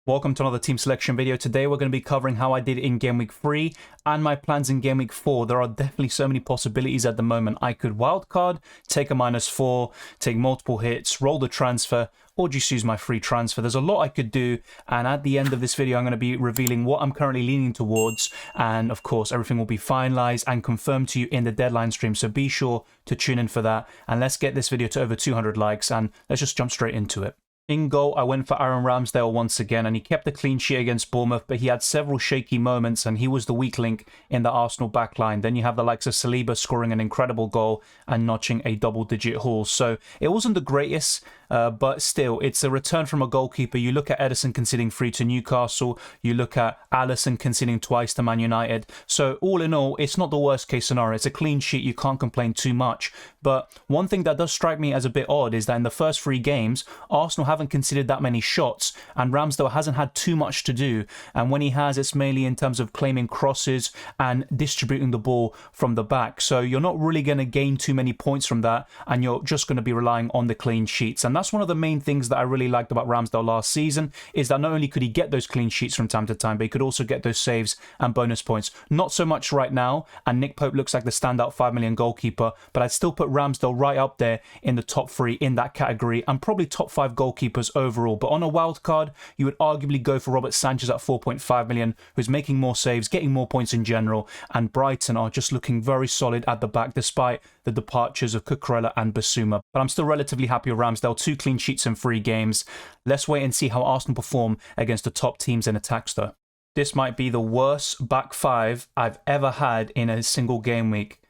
Welcome to another team selection video. Today we're going to be covering how I did in Game Week 3 and my plans in Game Week 4. There are definitely so many possibilities at the moment. I could wildcard, take a -4, take multiple hits, roll the transfer, or just use my free transfer. There's a lot I could do, and at the end of this video I'm going to be revealing what I'm currently leaning towards, and of course everything will be finalized and confirmed to you in the deadline stream, so be sure to tune in for that. And let's get this video to over 200 likes, and let's just jump straight into it. In goal, I went for Aaron Ramsdale once again, and he kept a clean sheet against Bournemouth, but he had several shaky moments, and he was the weak link in the Arsenal backline. Then you have the likes of Saliba scoring an incredible goal and notching a double-digit haul. So it wasn't the greatest, but still, it's a return from a goalkeeper. You look at Ederson conceding 3 to Newcastle, you look at Alisson conceding twice to Man United. So all in all, it's not the worst case scenario. It's a clean sheet, you can't complain too much. But one thing that does strike me as a bit odd is that in the first 3 games, Arsenal haven't considered that many shots, and Ramsdale hasn't had too much to do. And when he has, it's mainly in terms of claiming crosses and distributing the ball from the back. So you're not really going to gain too many points from that, and you're just going to be relying on the clean sheets. And that's one of the main things that I really liked about Ramsdale last season, is that not only could he get those clean sheets from time to time, but he could also get those saves and bonus points. Not so much right now, and Nick Pope looks like the standout 5 million goalkeeper, but I'd still put Ramsdale right up there in the top 3 in that category, and probably top 5 goalkeepers overall. But on a wild card, you would arguably go for Robert Sanchez at 4.5 million, who's making more saves, getting more points in general, and Brighton are just looking very solid at the back despite the departures of Cucurella and Basuma. But I'm still relatively happy with Ramsdale, 2 clean sheets in 3 games. Let's wait and see how Arsenal perform against the top teams in attacks though. This might be the worst back 5 I've ever had in a single game week.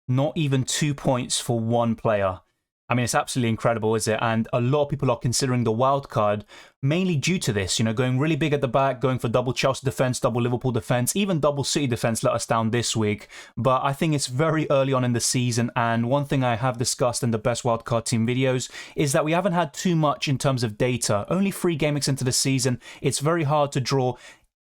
Not even 2 points for one player. I mean, it's absolutely incredible, is it? And a lot of people are considering the wild card mainly due to this, going really big at the back, going for double Chelsea defence, double Liverpool defence, even double City defence let us down this week. But I think it's very early on in the season, and one thing I have discussed in the best wildcard team videos is that we haven't had too much in terms of data. Only 3 game weeks into the season, it's very hard to draw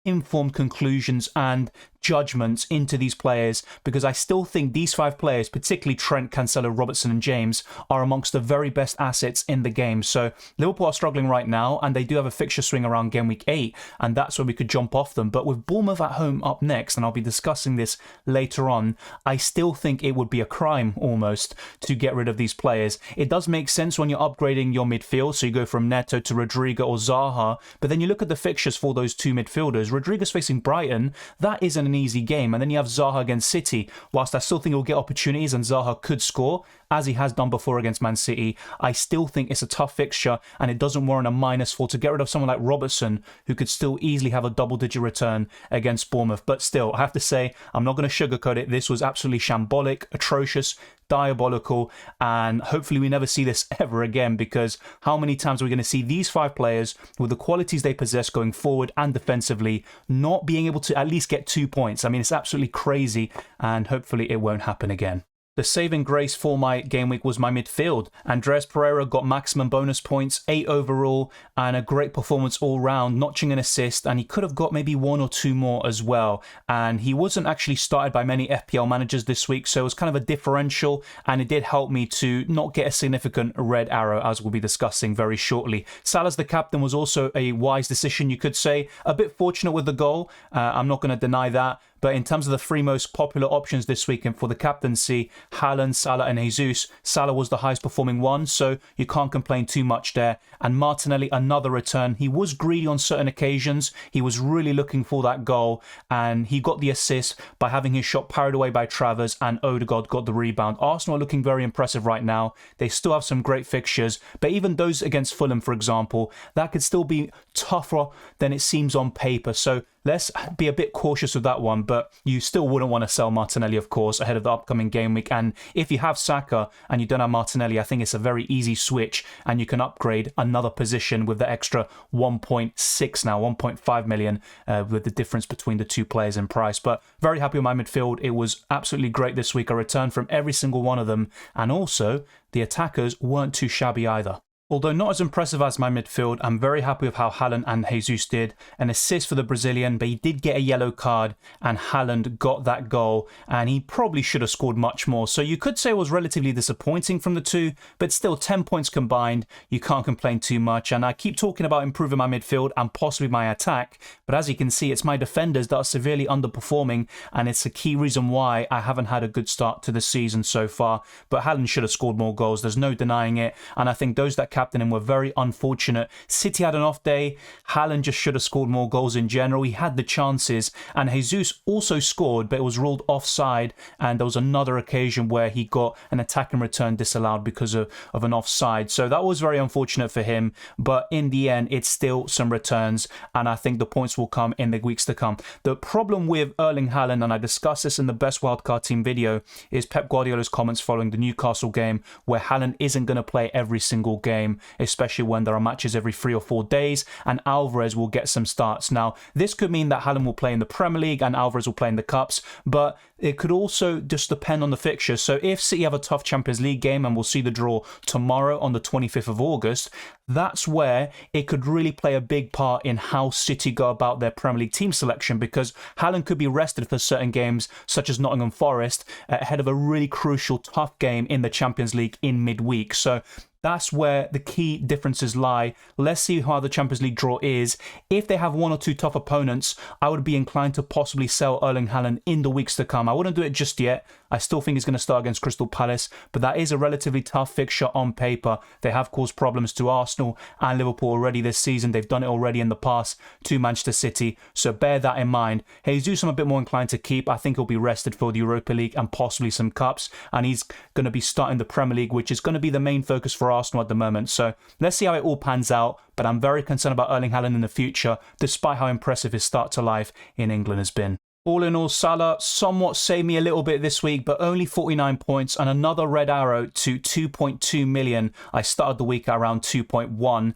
informed conclusions and judgments into these players, because I still think these 5 players, particularly Trent, Cancelo, Robertson and James, are amongst the very best assets in the game. So Liverpool are struggling right now, and they do have a fixture swing around game week 8, and that's where we could jump off them. But with Bournemouth at home up next, and I'll be discussing this later on, I still think it would be a crime almost to get rid of these players. It does make sense when you're upgrading your midfield, so you go from Neto to Rodrigo or Zaha, but then you look at the fixtures for those 2 midfielders. Rodrigo's facing Brighton, that isn't an easy game, and then you have Zaha against City. Whilst I still think he'll get opportunities and Zaha could score, as he has done before against Man City, I still think it's a tough fixture, and it doesn't warrant a -4 to get rid of someone like Robertson, who could still easily have a double-digit return against Bournemouth. But still, I have to say, I'm not going to sugarcoat it. This was absolutely shambolic, atrocious, diabolical, and hopefully we never see this ever again, because how many times are we going to see these 5 players with the qualities they possess going forward and defensively not being able to at least get 2 points? I mean, it's absolutely crazy, and hopefully it won't happen again. The saving grace for my game week was my midfield. Andreas Pereira got maximum bonus points, 8 overall, and a great performance all round, notching an assist, and he could have got maybe 1 or 2 more as well. And he wasn't actually started by many FPL managers this week, so it was kind of a differential, and it did help me to not get a significant red arrow, as we'll be discussing very shortly. Salah's the captain was also a wise decision, you could say. A bit fortunate with the goal, I'm not going to deny that. But in terms of the 3 most popular options this week and for the captaincy, Haaland, Salah and Jesus, Salah was the highest performing one, so you can't complain too much there. And Martinelli, another return. He was greedy on certain occasions. He was really looking for that goal, and he got the assist by having his shot parried away by Travers, and Odegaard got the rebound. Arsenal are looking very impressive right now. They still have some great fixtures, but even those against Fulham, for example, that could still be tougher than it seems on paper. So let's be a bit cautious with that one, but you still wouldn't want to sell Martinelli, of course, ahead of the upcoming game week. And if you have Saka and you don't have Martinelli, I think it's a very easy switch, and you can upgrade another position with the extra 1.6 now, 1.5 million, with the difference between the 2 players in price. But very happy with my midfield. It was absolutely great this week. I returned from every single one of them, and also the attackers weren't too shabby either. Although not as impressive as my midfield, I'm very happy with how Haaland and Jesus did. An assist for the Brazilian, but he did get a yellow card, and Haaland got that goal, and he probably should have scored much more. So you could say it was relatively disappointing from the two, but still 10 points combined, you can't complain too much. And I keep talking about improving my midfield and possibly my attack, but as you can see, it's my defenders that are severely underperforming, and it's a key reason why I haven't had a good start to the season so far. But Haaland should have scored more goals, there's no denying it, and I think those that captain him were very unfortunate. City had an off day. Haaland just should have scored more goals in general. He had the chances, and Jesus also scored, but it was ruled offside, and there was another occasion where he got an attacking return disallowed because of an offside. So that was very unfortunate for him, but in the end, it's still some returns, and I think the points will come in the weeks to come. The problem with Erling Haaland, and I discussed this in the best wildcard team video, is Pep Guardiola's comments following the Newcastle game, where Haaland isn't going to play every single game, especially when there are matches every 3 or 4 days, and Alvarez will get some starts. Now, this could mean that Haaland will play in the Premier League and Alvarez will play in the Cups, but it could also just depend on the fixtures. So if City have a tough Champions League game, and we'll see the draw tomorrow on the 25th of August, that's where it could really play a big part in how City go about their Premier League team selection, because Haaland could be rested for certain games, such as Nottingham Forest, ahead of a really crucial, tough game in the Champions League in midweek. So that's where the key differences lie. Let's see how the Champions League draw is. If they have 1 or 2 tough opponents, I would be inclined to possibly sell Erling Haaland in the weeks to come. I wouldn't do it just yet. I still think he's going to start against Crystal Palace, but that is a relatively tough fixture on paper. They have caused problems to Arsenal and Liverpool already this season. They've done it already in the past to Manchester City, so bear that in mind. Jesus, I'm a bit more inclined to keep. I think he'll be rested for the Europa League and possibly some cups, and he's going to be starting the Premier League, which is going to be the main focus for Arsenal at the moment. So let's see how it all pans out, but I'm very concerned about Erling Haaland in the future, despite how impressive his start to life in England has been. All in all, Salah somewhat saved me a little bit this week, but only 49 points and another red arrow to 2.2 million. I started the week at around 2.1,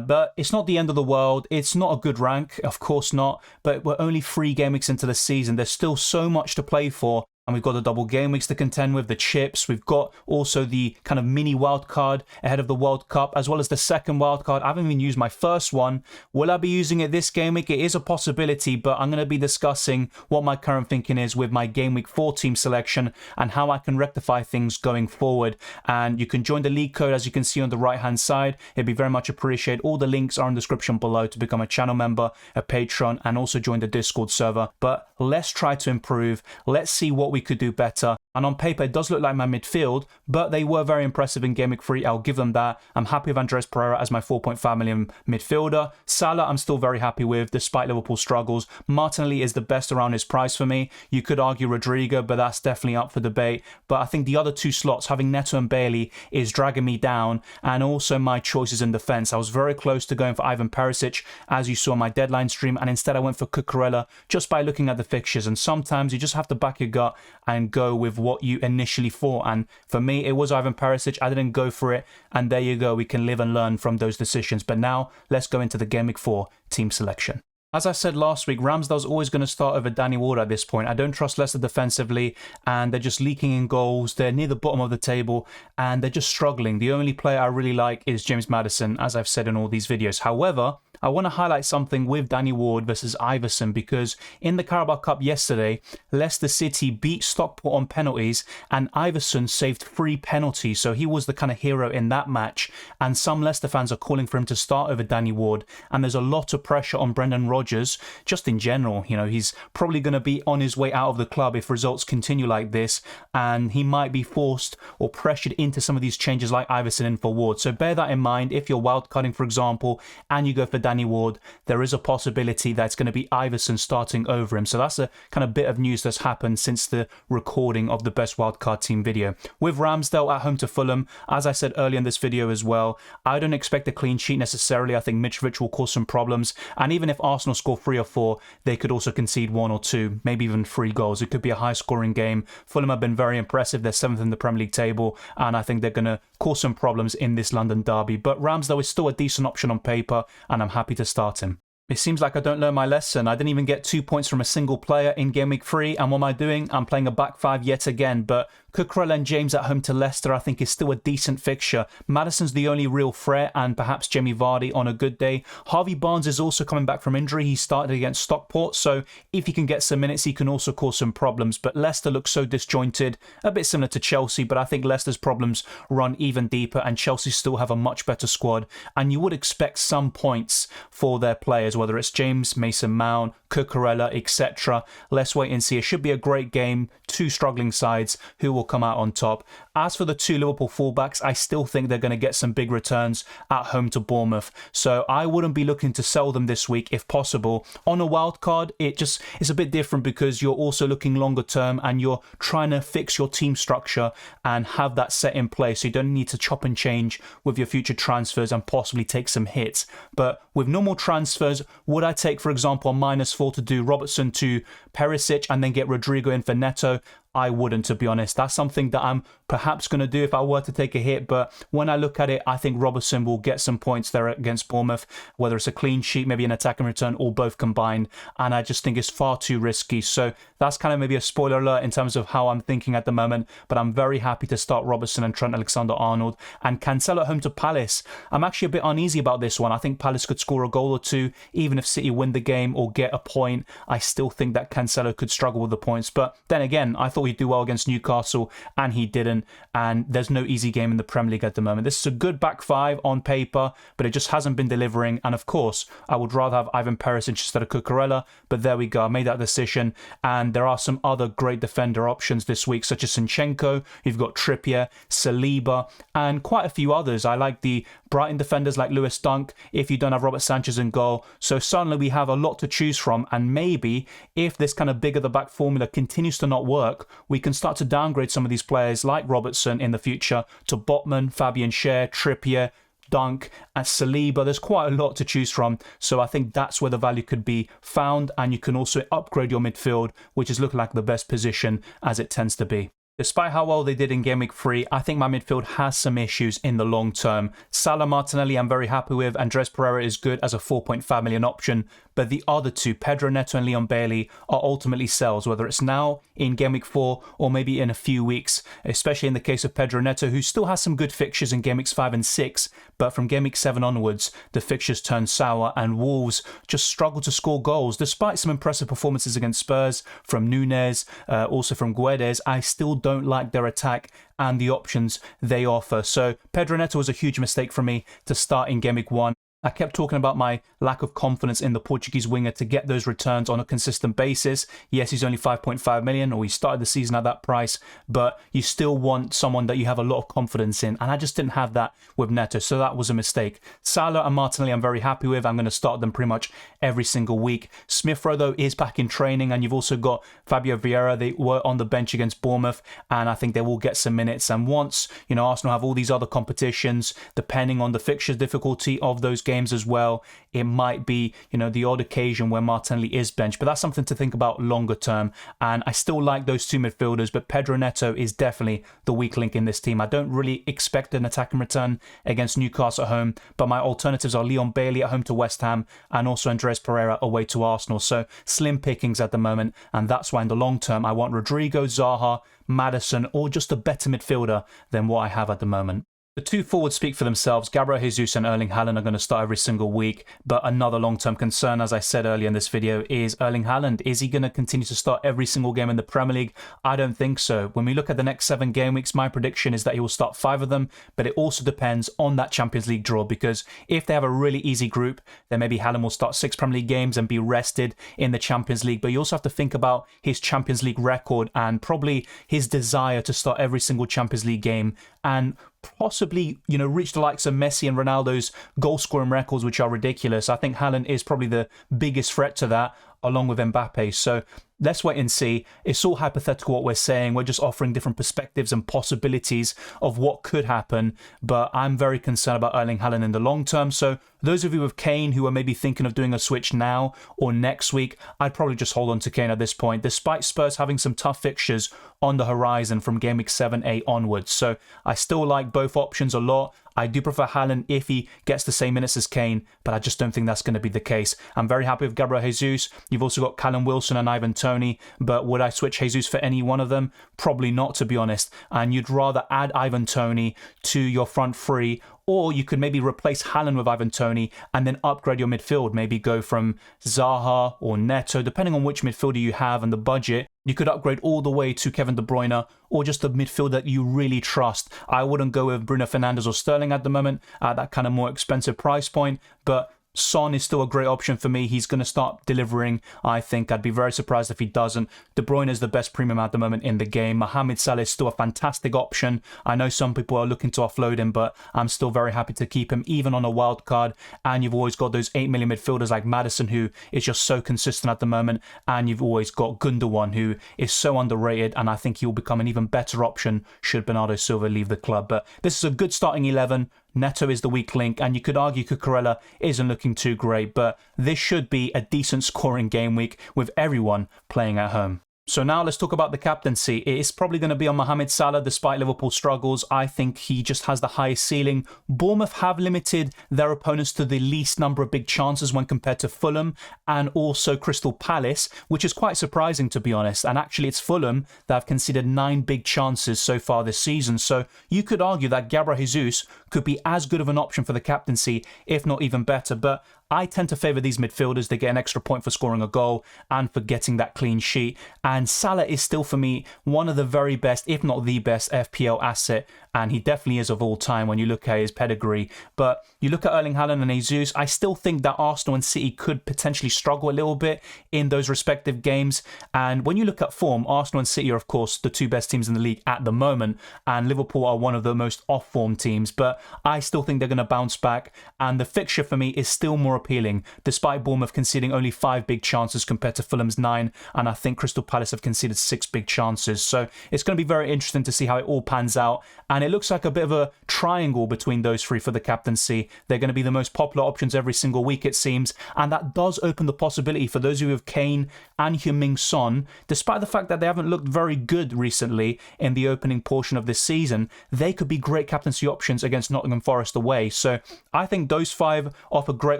but it's not the end of the world. It's not a good rank, of course not, but we're only 3 game weeks into the season. There's still so much to play for. And we've got the double game weeks to contend with, the chips. We've got also the kind of mini wild card ahead of the World Cup, as well as the second wild card. I haven't even used my first one. Will I be using it this game week? It is a possibility, but I'm going to be discussing what my current thinking is with my game week 4 team selection and how I can rectify things going forward. And you can join the league code, as you can see on the right hand side. It'd be very much appreciated. All the links are in the description below to become a channel member, a patron, and also join the Discord server. But let's try to improve. Let's see what we could do better. And on paper, it does look like my midfield, but they were very impressive in Game Week 3. I'll give them that. I'm happy with Andres Pereira as my 4.5 million midfielder. Salah, I'm still very happy with, despite Liverpool's struggles. Martinelli is the best around his price for me. You could argue Rodrigo, but that's definitely up for debate. But I think the other 2 slots, having Neto and Bailey, is dragging me down. And also my choices in defence. I was very close to going for Ivan Perisic, as you saw in my deadline stream, and instead I went for Cucurella just by looking at the fixtures. And sometimes you just have to back your gut and go with what you initially thought. And for me, it was Ivan Perisic. I didn't go for it. And there you go. We can live and learn from those decisions. But now let's go into the Game Week 4 team selection. As I said last week, Ramsdale's always going to start over Danny Ward at this point. I don't trust Leicester defensively, and they're just leaking in goals. They're near the bottom of the table, and they're just struggling. The only player I really like is James Maddison, as I've said in all these videos. However, I want to highlight something with Danny Ward versus Iverson, because in the Carabao Cup yesterday, Leicester City beat Stockport on penalties, and Iverson saved 3 penalties, so he was the kind of hero in that match. And some Leicester fans are calling for him to start over Danny Ward, and there's a lot of pressure on Brendan Rodgers, just in general. You know, he's probably going to be on his way out of the club if results continue like this, and he might be forced or pressured into some of these changes like Iverson in for Ward. So bear that in mind. If you're wildcarding, for example, and you go for Danny Ward, there is a possibility that it's going to be Iverson starting over him. So that's a kind of bit of news that's happened since the recording of the best wildcard team video. With Ramsdale at home to Fulham, as I said earlier in this video as well, I don't expect a clean sheet necessarily. I think Mitrovic will cause some problems, and even if Arsenal score 3 or 4, they could also concede 1 or 2, maybe even 3 goals. It could be a high scoring game. Fulham have been very impressive. They're 7th in the Premier League table, and I think they're going to cause some problems in this London derby. But Ramsdale is still a decent option on paper, and I'm happy to start him. It seems like I don't learn my lesson. I didn't even get 2 points from a single player in Game Week 3. And what am I doing? I'm playing a back five yet again. But Cucurella and James at home to Leicester, I think, is still a decent fixture. Maddison's the only real threat, and perhaps Jamie Vardy on a good day. Harvey Barnes is also coming back from injury. He started against Stockport, so if he can get some minutes, he can also cause some problems. But Leicester looks so disjointed, a bit similar to Chelsea, but I think Leicester's problems run even deeper, and Chelsea still have a much better squad. And you would expect some points for their players, whether it's James, Mason Mount, Cucurella, etc. Let's wait and see. It should be a great game. Two struggling sides who will come out on top. As for the two Liverpool fullbacks, I still think they're going to get some big returns at home to Bournemouth. So I wouldn't be looking to sell them this week if possible. On a wild card, it's a bit different because you're also looking longer term and you're trying to fix your team structure and have that set in place. So you don't need to chop and change with your future transfers and possibly take some hits. But with normal transfers, would I take, for example, a -4 to do Robertson to Perisic and then get Rodrigo in for Neto? I wouldn't, to be honest. That's something that I'm perhaps going to do if I were to take a hit. But when I look at it, I think Robertson will get some points there against Bournemouth, whether it's a clean sheet, maybe an attack and return, or both combined. And I just think it's far too risky. So that's kind of maybe a spoiler alert in terms of how I'm thinking at the moment. But I'm very happy to start Robertson and Trent Alexander-Arnold. And Cancelo at home to Palace. I'm actually a bit uneasy about this one. I think Palace could score a goal or two. Even if City win the game or get a point, I still think that Cancelo could struggle with the points. But then again, I thought he'd do well against Newcastle and he didn't, and there's no easy game in the Premier League at the moment. This is a good back five on paper, but it just hasn't been delivering. And of course, I would rather have Ivan Perisic instead of Cucurella, but there we go, I made that decision. And there are some other great defender options this week, such as Zinchenko. You've got Trippier, Saliba, and quite a few others. I like the Brighton defenders like Lewis Dunk if you don't have Robert Sanchez in goal. So suddenly we have a lot to choose from, and maybe if this kind of bigger the back formula continues to not work, we can start to downgrade some of these players like Robertson in the future to Botman, Fabian Schär, Trippier, Dunk and Saliba. There's quite a lot to choose from, so I think that's where the value could be found, and you can also upgrade your midfield, which is looking like the best position as it tends to be. Despite how well they did in Game Week 3, I think my midfield has some issues in the long term. Salah, Martinelli I'm very happy with. Andres Pereira is good as a 4.5 million option. But the other two, Pedro Neto and Leon Bailey, are ultimately sells, whether it's now in Game Week 4 or maybe in a few weeks. Especially in the case of Pedro Neto, who still has some good fixtures in Game Weeks 5 and 6. But from Game Week 7 onwards, the fixtures turn sour and Wolves just struggle to score goals. Despite some impressive performances against Spurs from Núñez, also from Guedes, I still don't like their attack and the options they offer. So Pedro Neto was a huge mistake for me to start in Game Week 1. I kept talking about my lack of confidence in the Portuguese winger to get those returns on a consistent basis. Yes, he's only 5.5 million, or he started the season at that price, but you still want someone that you have a lot of confidence in, and I just didn't have that with Neto, so that was a mistake. Salah and Martinelli I'm very happy with. I'm going to start them pretty much every single week. Smith Rowe, though, is back in training, and you've also got Fabio Vieira. They were on the bench against Bournemouth, and I think they will get some minutes. And once, Arsenal have all these other competitions, depending on the fixture difficulty of those games as well, it might be the odd occasion where Martinelli is benched, but that's something to think about longer term. And I still like those two midfielders, but Pedro Neto is definitely the weak link in this team. I don't really expect an attack and return against Newcastle at home, but my alternatives are Leon Bailey at home to West Ham and also Andres Pereira away to Arsenal. So slim pickings at the moment, and that's why in the long term I want Rodrigo, Zaha, Maddison, or just a better midfielder than what I have at the moment. The two forwards speak for themselves. Gabriel Jesus and Erling Haaland are going to start every single week, but another long-term concern, as I said earlier in this video, is Erling Haaland. Is he going to continue to start every single game in the Premier League? I don't think so. When we look at the next 7 game weeks, my prediction is that he will start 5 of them, but it also depends on that Champions League draw, because if they have a really easy group, then maybe Haaland will start 6 Premier League games and be rested in the Champions League. But you also have to think about his Champions League record and probably his desire to start every single Champions League game and possibly, reach the likes of Messi and Ronaldo's goal-scoring records, which are ridiculous. I think Haaland is probably the biggest threat to that, along with Mbappe. So let's wait and see. It's all hypothetical what we're saying. We're just offering different perspectives and possibilities of what could happen. But I'm very concerned about Erling Haaland in the long term. So those of you with Kane who are maybe thinking of doing a switch now or next week, I'd probably just hold on to Kane at this point, despite Spurs having some tough fixtures on the horizon from Game Week 7, 8 onwards. So I still like both options a lot. I do prefer Haaland if he gets the same minutes as Kane, but I just don't think that's going to be the case. I'm very happy with Gabriel Jesus. You've also got Callum Wilson and Ivan Toney, but would I switch Jesus for any one of them? Probably not, to be honest. And you'd rather add Ivan Toney to your front three, or you could maybe replace Haaland with Ivan Toney and then upgrade your midfield. Maybe go from Zaha or Neto, depending on which midfielder you have and the budget. You could upgrade all the way to Kevin De Bruyne or just a midfield that you really trust. I wouldn't go with Bruno Fernandes or Sterling at the moment at that kind of more expensive price point, but Son is still a great option for me. He's going to start delivering, I think. I'd be very surprised if he doesn't. De Bruyne is the best premium at the moment in the game. Mohamed Salah is still a fantastic option. I know some people are looking to offload him, but I'm still very happy to keep him, even on a wild card. And you've always got those 8 million midfielders like Maddison, who is just so consistent at the moment. And you've always got Gundogan, who is so underrated, and I think he will become an even better option should Bernardo Silva leave the club. But this is a good starting 11. Neto is the weak link, and you could argue Cucurella isn't looking too great, but this should be a decent scoring game week with everyone playing at home. So now let's talk about the captaincy. It is probably going to be on Mohamed Salah despite Liverpool's struggles. I think he just has the highest ceiling. Bournemouth have limited their opponents to the least number of big chances when compared to Fulham and also Crystal Palace, which is quite surprising, to be honest. And actually it's Fulham that have conceded 9 big chances so far this season. So you could argue that Gabriel Jesus could be as good of an option for the captaincy, if not even better. But I tend to favour these midfielders. They get an extra point for scoring a goal and for getting that clean sheet. And Salah is still, for me, one of the very best, if not the best, FPL asset. And he definitely is of all time when you look at his pedigree. But you look at Erling Haaland and Jesus, I still think that Arsenal and City could potentially struggle a little bit in those respective games. And when you look at form, Arsenal and City are, of course, the 2 best teams in the league at the moment. And Liverpool are one of the most off-form teams. But I still think they're going to bounce back. And the fixture for me is still more appealing, despite Bournemouth conceding only 5 big chances compared to Fulham's 9. And I think Crystal Palace have conceded 6 big chances. So it's going to be very interesting to see how it all pans out. And it looks like a bit of a triangle between those 3 for the captaincy. They're going to be the most popular options every single week, it seems. And that does open the possibility for those of you with Kane and Heung-min Son, despite the fact that they haven't looked very good recently in the opening portion of this season, they could be great captaincy options against Nottingham Forest away. So I think those 5 offer great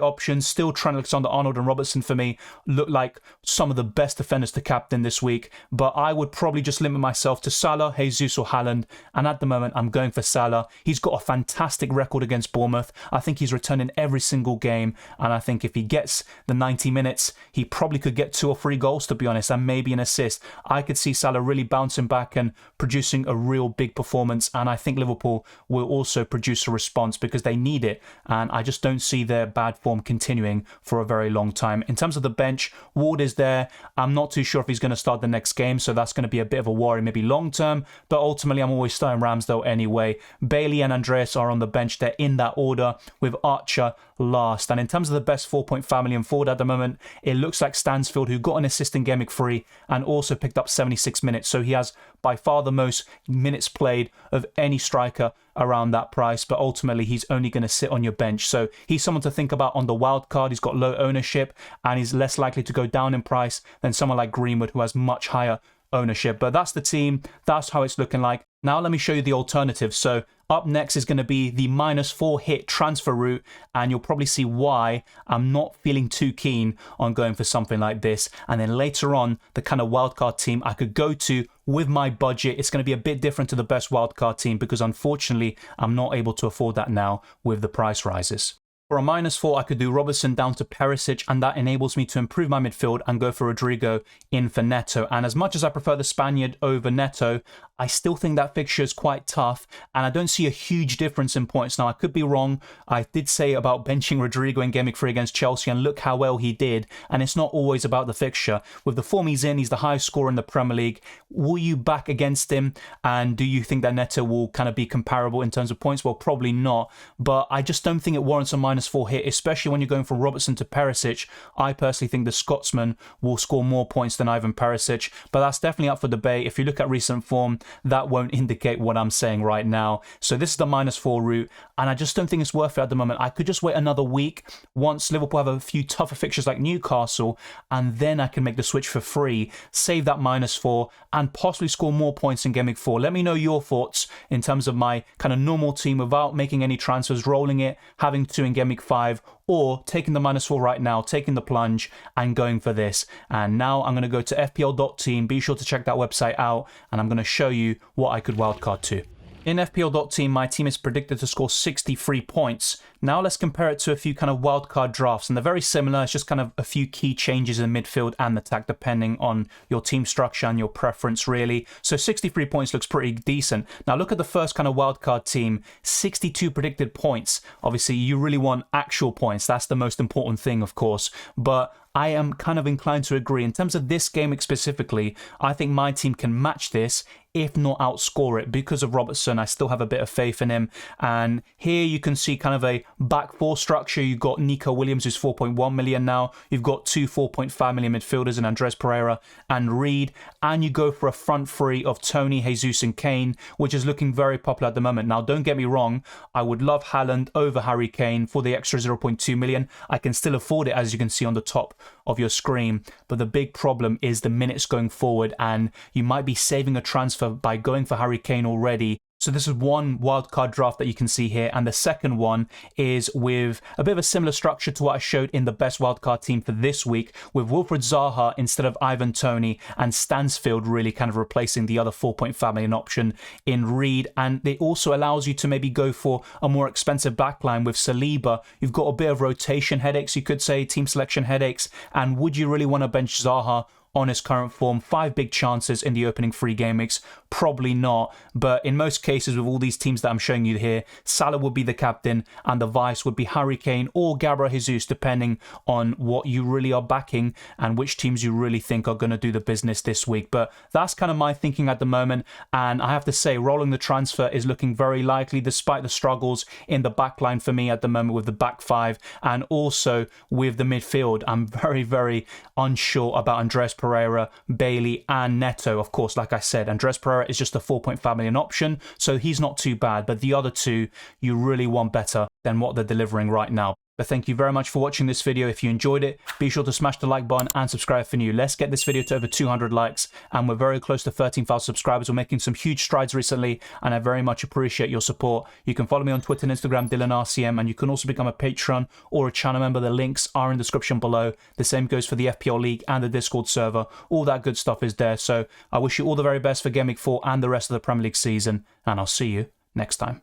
options. Still, Trent Alexander-Arnold and Robertson for me look like some of the best defenders to captain this week. But I would probably just limit myself to Salah, Jesus or Haaland. And at the moment, I'm going for Salah. He's got a fantastic record against Bournemouth. I think he's returned in every single game. And I think if he gets the 90 minutes, he probably could get 2 or 3 goals, to be honest, and maybe an assist. I could see Salah really bouncing back and producing a real big performance. And I think Liverpool will also produce a response because they need it. And I just don't see their bad form continuing for a very long time. In terms of the bench, Ward is there. I'm not too sure if he's going to start the next game, so that's going to be a bit of a worry, maybe long term. But ultimately, I'm always starting Ramsdale anyway. Bailey and Andreas are on the bench. They're in that order, with Archer last. And in terms of the best 4.5 million forward at the moment, it looks like Stansfield, who got an assist in Game Week 3 and also picked up 76 minutes. So he has by far the most minutes played of any striker around that price, but ultimately he's only going to sit on your bench. So he's someone to think about on the wild card. He's got low ownership and he's less likely to go down in price than someone like Greenwood, who has much higher ownership. But that's the team. That's how it's looking like. Now let me show you the alternatives. So up next is going to be the -4 hit transfer route, and you'll probably see why I'm not feeling too keen on going for something like this. And then later on, the kind of wildcard team I could go to with my budget. It's going to be a bit different to the best wildcard team because unfortunately, I'm not able to afford that now with the price rises. For a -4, I could do Robertson down to Perisic, and that enables me to improve my midfield and go for Rodrigo in for Neto. And as much as I prefer the Spaniard over Neto, I still think that fixture is quite tough, and I don't see a huge difference in points. Now, I could be wrong. I did say about benching Rodrigo in Game Week 3 against Chelsea, and look how well he did. And it's not always about the fixture. With the form he's in, he's the highest scorer in the Premier League. Will you back against him? And do you think that Neto will kind of be comparable in terms of points? Well, probably not. But I just don't think it warrants a -4 hit, especially when you're going from Robertson to Perisic. I personally think the Scotsman will score more points than Ivan Perisic, but that's definitely up for debate. If you look at recent form, that won't indicate what I'm saying right now. So this is the -4 route, and I just don't think it's worth it at the moment. I could just wait another week once Liverpool have a few tougher fixtures like Newcastle, and then I can make the switch for free, save that -4, and possibly score more points in Game Week 4. Let me know your thoughts in terms of my kind of normal team without making any transfers, rolling it, having to in Game Week 5, or taking the -4 right now, taking the plunge and going for this. And now I'm going to go to FPL.team. Be sure to check that website out, and I'm going to show you what I could wildcard to. In FPL.team, my team is predicted to score 63 points. Now let's compare it to a few kind of wildcard drafts, and they're very similar. It's just kind of a few key changes in midfield and attack depending on your team structure and your preference, really. So 63 points looks pretty decent. Now look at the first kind of wildcard team, 62 predicted points. Obviously, you really want actual points. That's the most important thing, of course. But I am kind of inclined to agree. In terms of this game specifically, I think my team can match this, if not outscore it. Because of Robertson, I still have a bit of faith in him. And here you can see kind of a back four structure. You've got Nico Williams, who's 4.1 million now. You've got two 4.5 million midfielders in Andres Pereira and Reed. And you go for a front three of Tony, Jesus and Kane, which is looking very popular at the moment. Now, don't get me wrong. I would love Haaland over Harry Kane for the extra 0.2 million. I can still afford it, as you can see on the top of your screen, but the big problem is the minutes going forward, and you might be saving a transfer by going for Harry Kane already. So this is one wildcard draft that you can see here, and the second one is with a bit of a similar structure to what I showed in the best wildcard team for this week, with Wilfried Zaha instead of Ivan Toney, and Stansfield really kind of replacing the other 4.5 million option in Reed. And it also allows you to maybe go for a more expensive backline with Saliba. You've got a bit of rotation headaches, you could say, team selection headaches, and would you really want to bench Zaha on his current form? 5 big chances in the opening 3 game weeks, probably not. But in most cases, with all these teams that I'm showing you here, Salah would be the captain and the vice would be Harry Kane or Gabriel Jesus, depending on what you really are backing and which teams you really think are going to do the business this week. But that's kind of my thinking at the moment, and I have to say, rolling the transfer is looking very likely despite the struggles in the back line for me at the moment with the back 5 and also with the midfield. I'm very, very unsure about Andres Pereira, Bailey and Neto. Of course, like I said, Andres Pereira is just a 4.5 million option, so he's not too bad, but the other two you really want better than what they're delivering right now. But thank you very much for watching this video. If you enjoyed it, be sure to smash the like button and subscribe for new. Let's get this video to over 200 likes, and we're very close to 13,000 subscribers. We're making some huge strides recently, and I very much appreciate your support. You can follow me on Twitter and Instagram, DylanRCM, and you can also become a Patreon or a channel member. The links are in the description below. The same goes for the FPL League and the Discord server. All that good stuff is there. So I wish you all the very best for Game Week 4 and the rest of the Premier League season, and I'll see you next time.